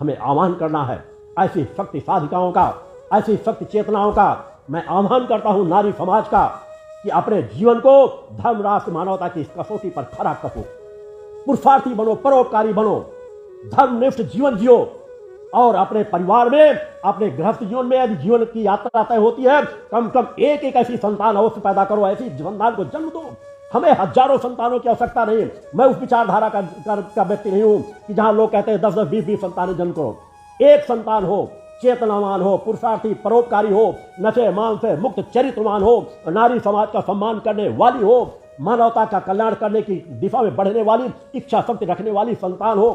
हमें आह्वान करना है। ऐसी शक्ति साधिकाओं का, ऐसी शक्ति चेतनाओं का मैं आह्वान करता हूं नारी समाज का कि अपने जीवन को धर्म, राष्ट्र, मानवता की इस कसौटी पर खरा कसो। पुरुषार्थी बनो, परोपकारी बनो, धर्मनिष्ठ जीवन जियो और अपने परिवार में, अपने गृहस्थ जीवन में यदि जीवन की यात्रा तय होती है, कम कम एक एक ऐसी संतान अवश्य पैदा करो, ऐसी संतान को जन्म दो। हमें हजारों संतानों की आवश्यकता नहीं। मैं उस विचारधारा का व्यक्ति नहीं हूं कि जहां लोग कहते हैं 10-10, 20-20 संतानें जन्म करो। एक संतान हो, चेतनावान हो, पुरुषार्थी, परोपकारी हो, नशे मान से मुक्त चरित्रवान हो, नारी समाज का सम्मान करने वाली हो, मानवता का कल्याण करने की दिशा में बढ़ने वाली इच्छा शक्ति रखने वाली संतान हो,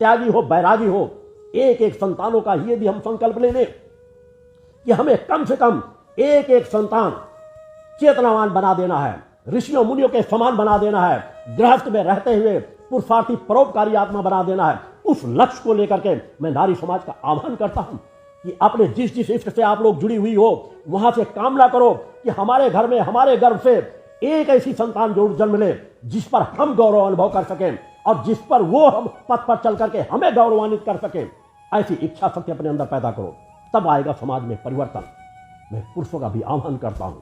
त्यागी हो, बैरागी हो। एक एक संतानों का यदि हम संकल्प ले लें कि हमें कम से कम एक एक संतान चेतनावान बना देना है, ऋषियों मुनियों के समान बना देना है, गृहस्थ में रहते हुए पुरुषार्थी परोपकारी आत्मा बना देना है, उस लक्ष्य को लेकर के मैं नारी समाज का आह्वान करता हूं कि अपने जिस जिस इष्ट से आप लोग जुड़ी हुई हो वहां से कामना करो कि हमारे घर में, हमारे गर्भ से एक ऐसी संतान जरूर जन्म ले जिस पर हम गौरव अनुभव कर सकें और जिस पर वो हम पथ पर चल करके हमें गौरवान्वित कर सके। ऐसी इच्छा शक्ति अपने अंदर पैदा करो, तब आएगा समाज में परिवर्तन। मैं पुरुषों का भी आह्वान करता हूं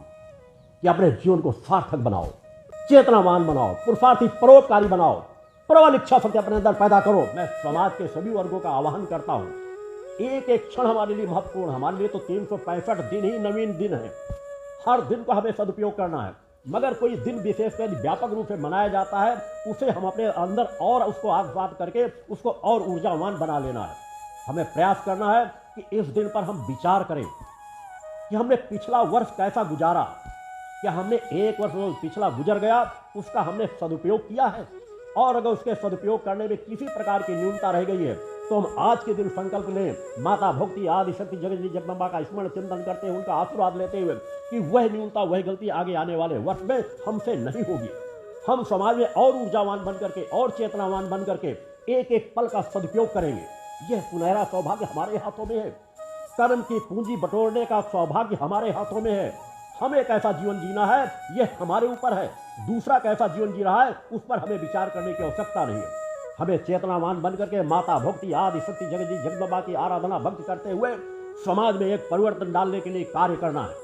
कि अपने जीवन को सार्थक बनाओ, चेतनावान बनाओ, पुरुषार्थी परोपकारी बनाओ, प्रबल इच्छा शक्ति अपने अंदर पैदा करो। मैं समाज के सभी वर्गों का आह्वान करता हूं, एक एक क्षण हमारे लिए महत्वपूर्ण। हमारे लिए तो 365 दिन ही नवीन दिन है। हर दिन को हमें सदुपयोग करना है, मगर कोई दिन विशेषकर व्यापक रूप से मनाया जाता है, उसे हम अपने अंदर और उसको आत्मसात करके उसको और ऊर्जावान बना लेना है। हमें प्रयास करना है कि इस दिन पर हम विचार करें कि हमने पिछला वर्ष कैसा गुजारा, क्या हमने एक वर्ष जो पिछला गुजर गया उसका हमने सदुपयोग किया है, और अगर उसके सदुपयोग करने में किसी प्रकार की न्यूनता रह गई है तो हम आज के दिन संकल्प लें, माता भक्ति आदि शक्ति जगत जगदम्बा का स्मरण चिंतन करते हैं, उनका आशीर्वाद लेते हुए कि वह न्यूनता, वह गलती आगे आने वाले वर्ष में हमसे नहीं होगी। हम समाज में और ऊर्जावान बन करके और चेतनावान बन करके एक एक पल का सदुपयोग करेंगे। यह सुनहरा सौभाग्य हमारे हाथों में है। कर्म की पूंजी बटोरने का सौभाग्य हमारे हाथों में है। हमें कैसा जीवन जीना है यह हमारे ऊपर है। दूसरा कैसा जीवन जी रहा है उस पर हमें विचार करने की आवश्यकता नहीं है। हमें चेतनावान बन करके माता भक्ति आदि शक्ति जगत जगदम्बा की आराधना भक्ति करते हुए समाज में एक परिवर्तन डालने के लिए कार्य करना है।